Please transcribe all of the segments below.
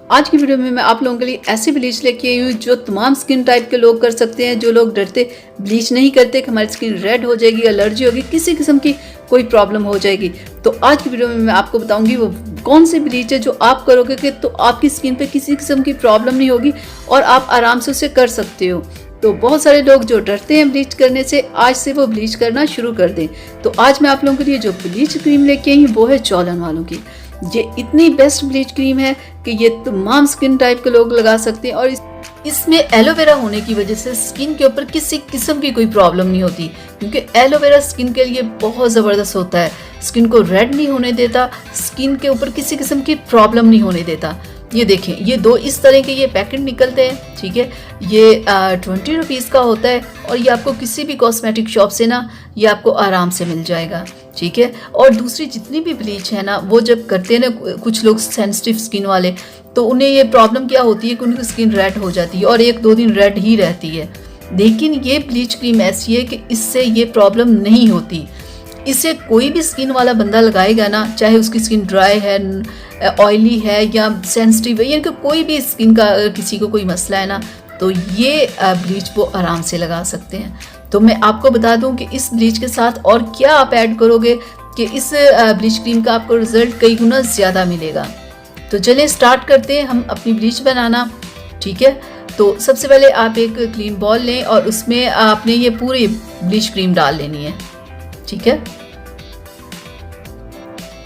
आज की वीडियो में मैं आप लोगों के लिए ऐसी ब्लीच लेके आई हूँ जो तमाम स्किन टाइप के लोग कर सकते हैं। जो लोग डरते ब्लीच नहीं करते कि हमारी स्किन रेड हो जाएगी, एलर्जी होगी, किसी किस्म की कोई प्रॉब्लम हो जाएगी। तो आज की वीडियो में मैं आपको बताऊंगी वो कौन सी ब्लीच है जो आप करोगे कि तो आपकी स्किन पे किसी किस्म की प्रॉब्लम नहीं होगी और आप आराम से उसे कर सकते हो। तो बहुत सारे लोग जो डरते हैं ब्लीच करने से, आज से वो ब्लीच करना शुरू कर दें। तो आज मैं आप लोगों के लिए जो ब्लीच क्रीम लेके आई हूँ वो है जॉलन वालों की। ये इतनी बेस्ट ब्लीच क्रीम है कि ये तमाम स्किन टाइप के लोग लगा सकते हैं और इसमें एलोवेरा होने की वजह से स्किन के ऊपर किसी किस्म की कोई प्रॉब्लम नहीं होती, क्योंकि एलोवेरा स्किन के लिए बहुत ज़बरदस्त होता है। स्किन को रेड नहीं होने देता, स्किन के ऊपर किसी किस्म की प्रॉब्लम नहीं होने देता। ये देखें, ये दो इस तरह के ये पैकेट निकलते हैं, ठीक है। ये 20 रुपीज़ का होता है और ये आपको किसी भी कॉस्मेटिक शॉप से ना ये आपको आराम से मिल जाएगा, ठीक है। और दूसरी जितनी भी ब्लीच है ना, वो जब करते हैं ना कुछ लोग सेंसिटिव स्किन वाले, तो उन्हें ये प्रॉब्लम क्या होती है कि उनकी स्किन रेड हो जाती है और 1-2 दिन रेड ही रहती है। लेकिन ये ब्लीच क्रीम ऐसी है कि इससे ये प्रॉब्लम नहीं होती। इसे कोई भी स्किन वाला बंदा लगाएगा ना, चाहे उसकी स्किन ड्राई है, ऑयली है या सेंसिटिव है, यानी कि कोई भी स्किन का किसी को कोई मसला है ना, तो ये ब्लीच वो आराम से लगा सकते हैं। तो मैं आपको बता दूं कि इस ब्लीच के साथ और क्या आप ऐड करोगे कि इस ब्लीच क्रीम का आपको रिजल्ट कई गुना ज़्यादा मिलेगा। तो चलिए स्टार्ट करते हैं हम अपनी ब्लीच बनाना, ठीक है। तो सबसे पहले आप एक क्लीन बॉल लें और उसमें आपने ये पूरी ब्लीच क्रीम डाल लेनी है, ठीक है।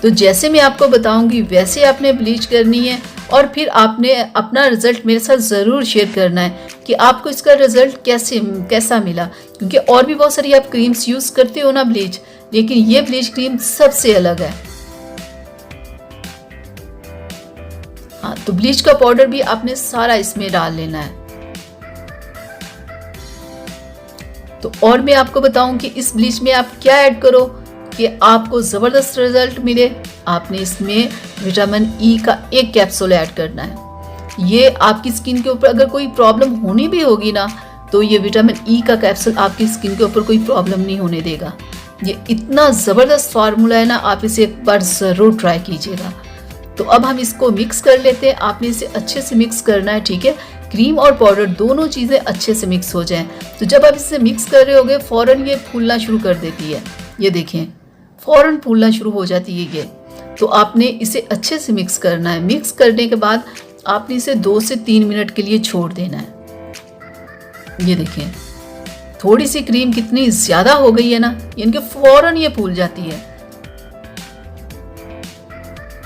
तो जैसे मैं आपको बताऊंगी वैसे आपने ब्लीच करनी है और फिर आपने अपना रिजल्ट मेरे साथ ज़रूर शेयर करना है कि आपको इसका रिजल्ट कैसा मिला, क्योंकि और भी बहुत सारी आप क्रीम्स यूज़ करते हो ना ब्लीच, लेकिन ये ब्लीच क्रीम सबसे अलग है। हाँ, तो ब्लीच का पाउडर भी आपने सारा इसमें डाल लेना है। तो और मैं आपको बताऊं कि इस ब्लीच में आप क्या ऐड करो कि आपको ज़बरदस्त रिजल्ट मिले। आपने इसमें विटामिन ई का 1 कैप्सूल ऐड करना है। ये आपकी स्किन के ऊपर अगर कोई प्रॉब्लम होनी भी होगी ना, तो ये विटामिन ई का कैप्सूल आपकी स्किन के ऊपर कोई प्रॉब्लम नहीं होने देगा। ये इतना ज़बरदस्त फार्मूला है ना, आप इसे एक बार ज़रूर ट्राई कीजिएगा। तो अब हम इसको मिक्स कर लेते हैं। आपने इसे अच्छे से मिक्स करना है, ठीक है। क्रीम और पाउडर दोनों चीज़ें अच्छे से मिक्स हो जाएं। तो जब आप इसे मिक्स कर रहे होगे फ़ौरन ये फूलना शुरू कर देती है। ये देखें, फ़ौरन फूलना शुरू हो जाती है ये। तो आपने इसे अच्छे से मिक्स करना है। मिक्स करने के बाद आपने इसे 2 से 3 मिनट के लिए छोड़ देना है। ये देखें, थोड़ी सी क्रीम कितनी ज़्यादा हो गई है ना, यानी कि फ़ौरन ये फूल जाती है।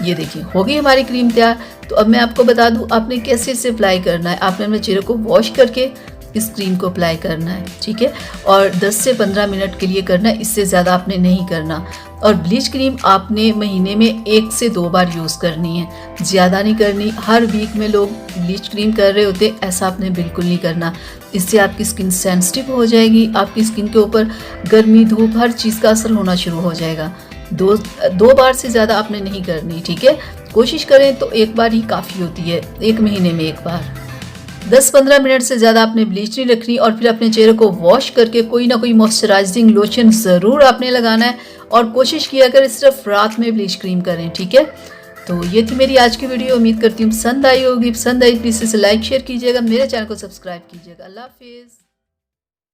ये देखिए, हो गई हमारी क्रीम तैयार। तो अब मैं आपको बता दूं आपने कैसे इसे अप्लाई करना है। आपने अपने चेहरे को वॉश करके इस क्रीम को अप्लाई करना है, ठीक है। और 10 से 15 मिनट के लिए करना है, इससे ज़्यादा आपने नहीं करना। और ब्लीच क्रीम आपने महीने में 1 से 2 बार यूज़ करनी है, ज़्यादा नहीं करनी। हर वीक में लोग ब्लीच क्रीम कर रहे होते, ऐसा आपने बिल्कुल नहीं करना। इससे आपकी स्किन सेंसिटिव हो जाएगी, आपकी स्किन के ऊपर गर्मी, धूप, हर चीज़ का असर होना शुरू हो जाएगा। दो बार से ज़्यादा आपने नहीं करनी, ठीक है। कोशिश करें तो 1 बार ही काफ़ी होती है, 1 महीने में 1 बार। 10-15 मिनट से ज़्यादा आपने ब्लीच नहीं रखनी और फिर अपने चेहरे को वॉश करके कोई ना कोई मॉइस्चराइजिंग लोशन ज़रूर आपने लगाना है। और कोशिश किया करें सिर्फ रात में ब्लीच क्रीम करें, ठीक है। तो ये थी मेरी आज की वीडियो। उम्मीद करती हूँ पसंद आई होगी। पसंद आई प्लीज़ इसे लाइक शेयर कीजिएगा, मेरे चैनल को सब्सक्राइब कीजिएगा। अल्लाह हाफिज़।